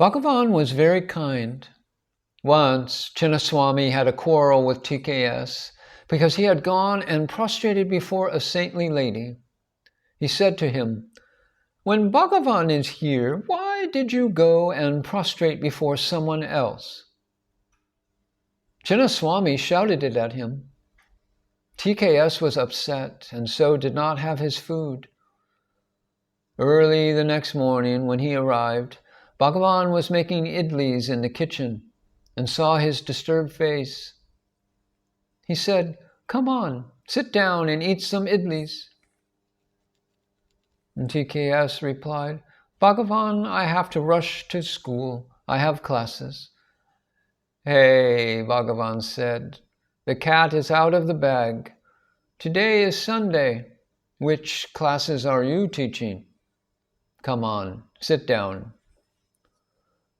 Bhagavan was very kind. Once, Chinnaswami had a quarrel with TKS because he had gone and prostrated before a saintly lady. He said to him, "When Bhagavan is here, why did you go and prostrate before someone else?" Chinnaswami shouted it at him. TKS was upset and so did not have his food. Early the next morning, when he arrived, Bhagavan was making idlis in the kitchen and saw his disturbed face. He said, "Come on, sit down and eat some idlis." And TKS replied, "Bhagavan, I have to rush to school. I have classes." "Hey," Bhagavan said, "the cat is out of the bag. Today is Sunday. Which classes are you teaching? Come on, sit down."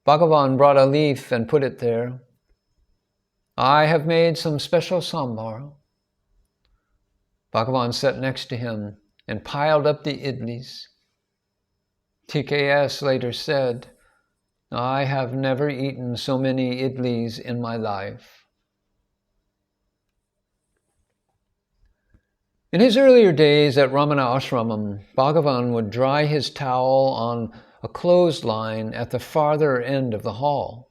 Bhagavan brought a leaf and put it there. "I have made some special sambar." Bhagavan sat next to him and piled up the idlis. TKS later said, "I have never eaten so many idlis in my life." In his earlier days at Ramanasramam, Bhagavan would dry his towel on a clothesline at the farther end of the hall.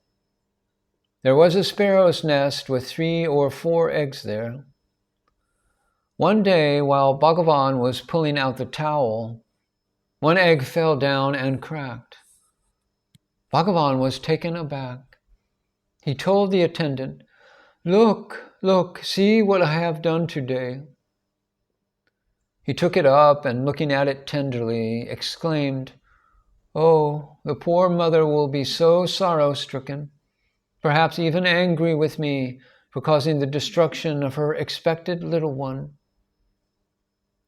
There was a sparrow's nest with 3 or 4 eggs there. One day, while Bhagavan was pulling out the towel, one egg fell down and cracked. Bhagavan was taken aback. He told the attendant, Look, see what I have done today." He took it up and, looking at it tenderly, exclaimed, "Oh, the poor mother will be so sorrow-stricken, perhaps even angry with me for causing the destruction of her expected little one.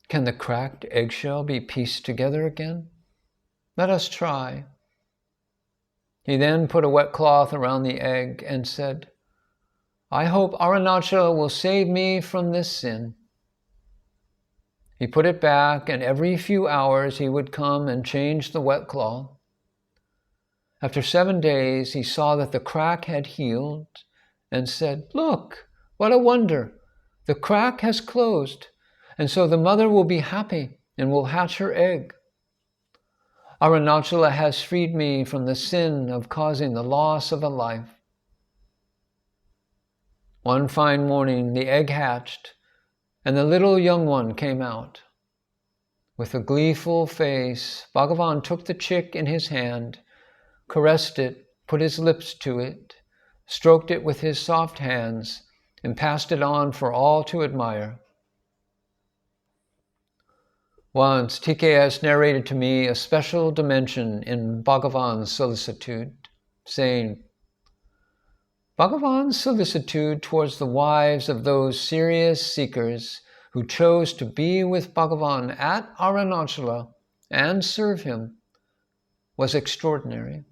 Can the cracked eggshell be pieced together again? Let us try." He then put a wet cloth around the egg and said, "I hope Arunachala will save me from this sin." He put it back, and every few hours he would come and change the wet cloth. After 7 days, he saw that the crack had healed and said, "Look, what a wonder! The crack has closed, and so the mother will be happy and will hatch her egg. Arunachala has freed me from the sin of causing the loss of a life." One fine morning, the egg hatched, and the little young one came out. With a gleeful face, Bhagavan took the chick in his hand, caressed it, put his lips to it, stroked it with his soft hands, and passed it on for all to admire. Once, TKS narrated to me a special dimension in Bhagavan's solicitude, saying, "Bhagavan's solicitude towards the wives of those serious seekers who chose to be with Bhagavan at Arunachala and serve him was extraordinary."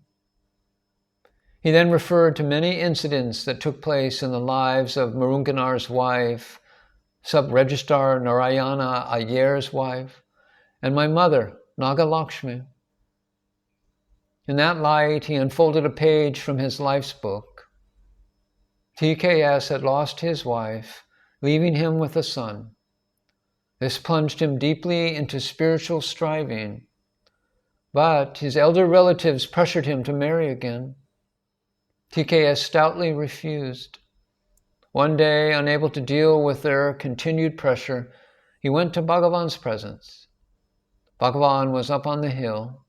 He then referred to many incidents that took place in the lives of Marunganar's wife, Sub-Registrar Narayana Iyer's wife, and my mother, Nagalakshmi. In that light, he unfolded a page from his life's book. TKS had lost his wife, leaving him with a son. This plunged him deeply into spiritual striving, but his elder relatives pressured him to marry again. TKS stoutly refused. One day, unable to deal with their continued pressure, he went to Bhagavan's presence. Bhagavan was up on the hill.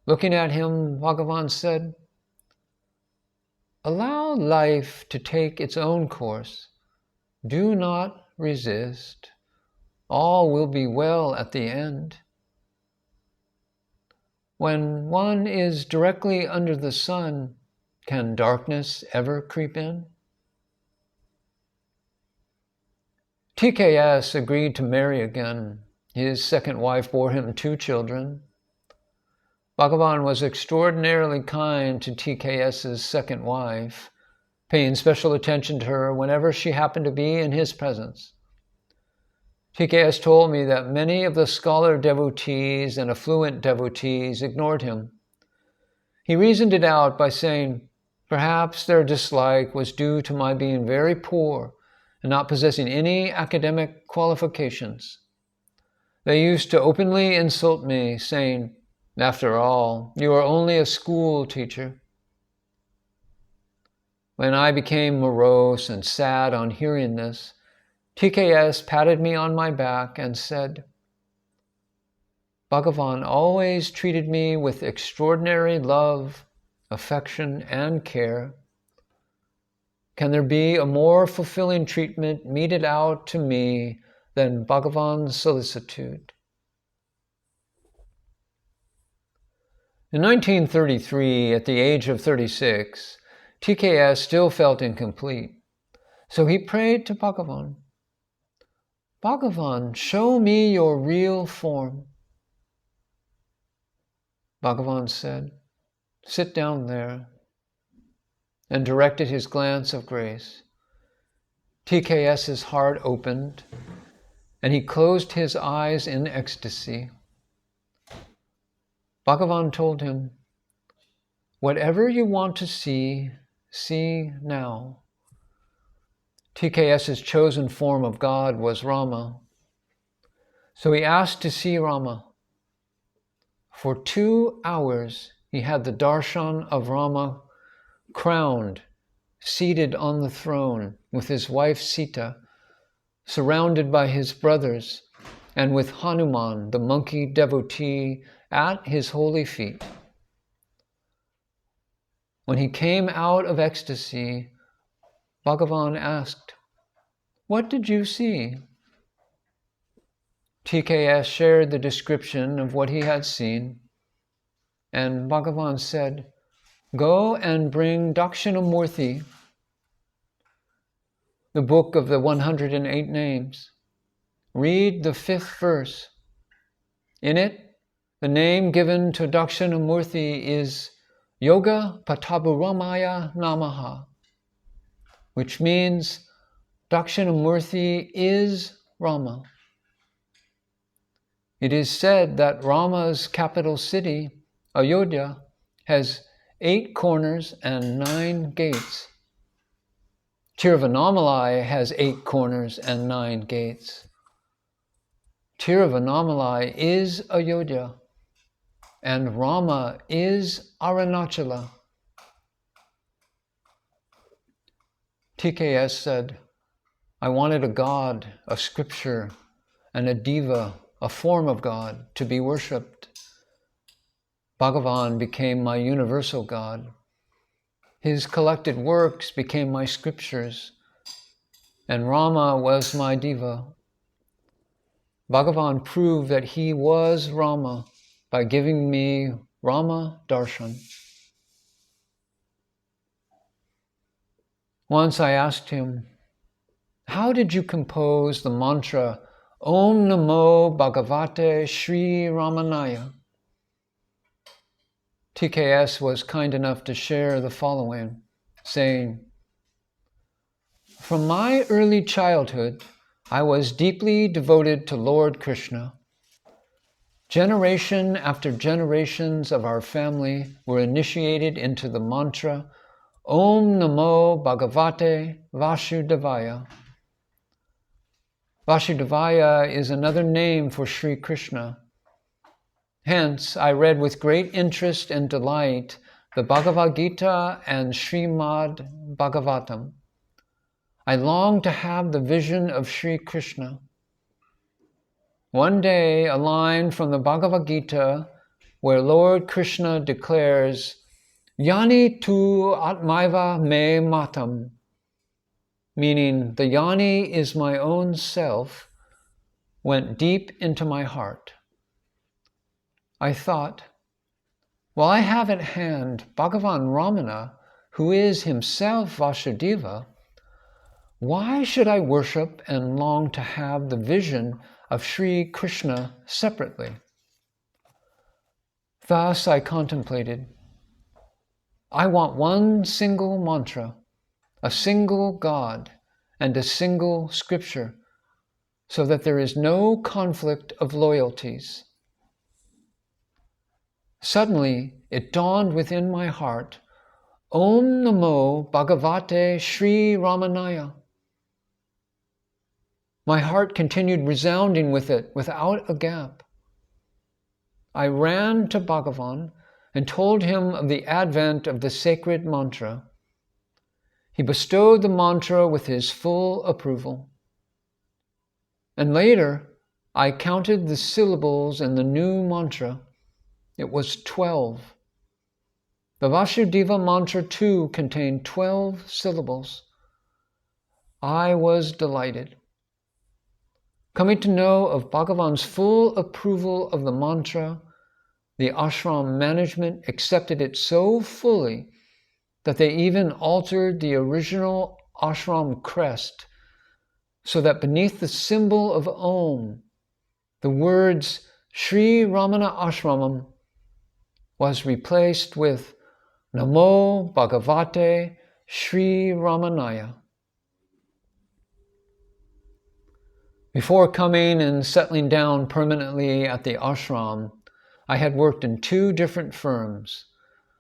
Looking at him, Bhagavan said, "Allow life to take its own course. Do not resist. All will be well at the end." When one is directly under the sun, can darkness ever creep in? TKS agreed to marry again. His second wife bore him 2 children. Bhagavan was extraordinarily kind to TKS's second wife, paying special attention to her whenever she happened to be in his presence. TKS told me that many of the scholar devotees and affluent devotees ignored him. He reasoned it out by saying, perhaps their dislike was due to my being very poor and not possessing any academic qualifications. They used to openly insult me, saying, after all, you are only a school teacher. When I became morose and sad on hearing this, TKS patted me on my back and said, Bhagavan always treated me with extraordinary love, affection, and care. Can there be a more fulfilling treatment meted out to me than Bhagavan's solicitude? In 1933, at the age of 36, TKS still felt incomplete. So he prayed to Bhagavan, Bhagavan, show me your real form. Bhagavan said, sit down there, and directed his glance of grace. TKS's heart opened, and he closed his eyes in ecstasy. Bhagavan told him, whatever you want to see, see now. TKS's chosen form of God was Rama. So he asked to see Rama. For 2 hours, he had the darshan of Rama crowned, seated on the throne with his wife Sita, surrounded by his brothers, and with Hanuman, the monkey devotee, at his holy feet. When he came out of ecstasy, Bhagavan asked, what did you see? TKS shared the description of what he had seen, and Bhagavan said, go and bring Dakshinamurti, the book of the 108 names. Read the 5th verse. In it, the name given to Dakshinamurti is Yoga Pataburamaya Namaha, which means Dakshinamurti is Rama. It is said that Rama's capital city, Ayodhya, has 8 corners and 9 gates. Tiruvannamalai has 8 corners and 9 gates. Tiruvannamalai is Ayodhya, and Rama is Arunachala. TKS said, I wanted a God, a scripture, and a diva, a form of God, to be worshipped. Bhagavan became my universal God. His collected works became my scriptures, and Rama was my diva. Bhagavan proved that he was Rama by giving me Rama Darshan. Once I asked him, how did you compose the mantra Om Namo Bhagavate Sri Ramanaya? TKS was kind enough to share the following, saying, from my early childhood, I was deeply devoted to Lord Krishna. Generation after generations of our family were initiated into the mantra Om Namo Bhagavate Vasudevaya. Vasudevaya is another name for Sri Krishna. Hence, I read with great interest and delight the Bhagavad Gita and Srimad Bhagavatam. I longed to have the vision of Sri Krishna. One day, a line from the Bhagavad Gita where Lord Krishna declares, Yani tu atmaiva me matam, meaning the Yani is my own self, went deep into my heart. I thought, well, I have at hand Bhagavan Ramana, who is himself Vasudeva. Why should I worship and long to have the vision of Sri Krishna separately? Thus I contemplated. I want one single mantra, a single God, and a single scripture, so that there is no conflict of loyalties. Suddenly, it dawned within my heart, Om Namo Bhagavate Sri Ramanaya. My heart continued resounding with it without a gap. I ran to Bhagavan and told him of the advent of the sacred mantra. He bestowed the mantra with his full approval. And later, I counted the syllables in the new mantra. It was 12. The Vasudeva mantra too contained 12 syllables. I was delighted. Coming to know of Bhagavan's full approval of the mantra, the ashram management accepted it so fully that they even altered the original ashram crest so that beneath the symbol of Om, the words Sri Ramanasramam was replaced with Namo Bhagavate Sri Ramanaya. Before coming and settling down permanently at the ashram, I had worked in 2 different firms.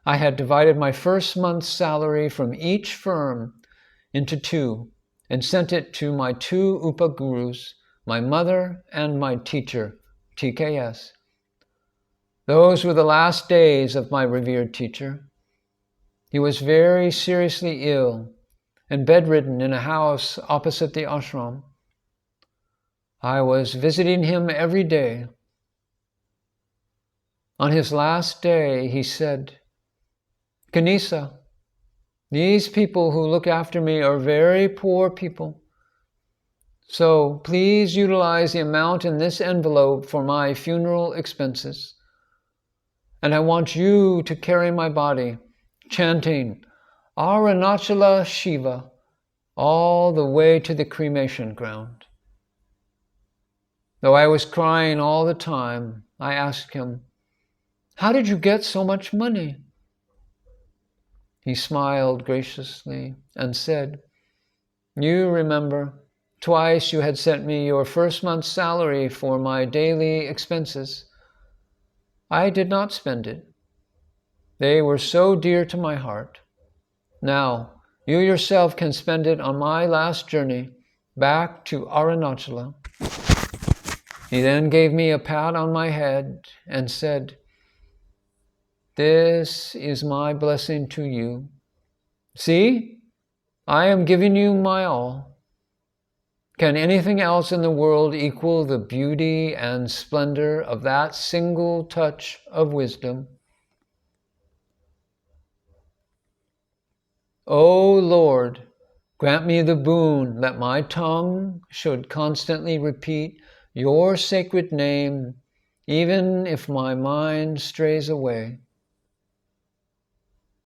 I had divided my first month's salary from each firm into 2 and sent it to my 2 upagurus, my mother and my teacher, TKS. Those were the last days of my revered teacher. He was very seriously ill and bedridden in a house opposite the ashram. I was visiting him every day. On his last day, he said, Ganesa, these people who look after me are very poor people. So please utilize the amount in this envelope for my funeral expenses. And I want you to carry my body, chanting Arunachala Shiva, all the way to the cremation ground. Though I was crying all the time, I asked him, How did you get so much money? He smiled graciously and said, You remember, twice you had sent me your first month's salary for my daily expenses. I did not spend it. They were so dear to my heart. Now, you yourself can spend it on my last journey back to Arunachala. He then gave me a pat on my head and said, This is my blessing to you. See, I am giving you my all. Can anything else in the world equal the beauty and splendor of that single touch of wisdom? O Lord, grant me the boon that my tongue should constantly repeat your sacred name, even if my mind strays away.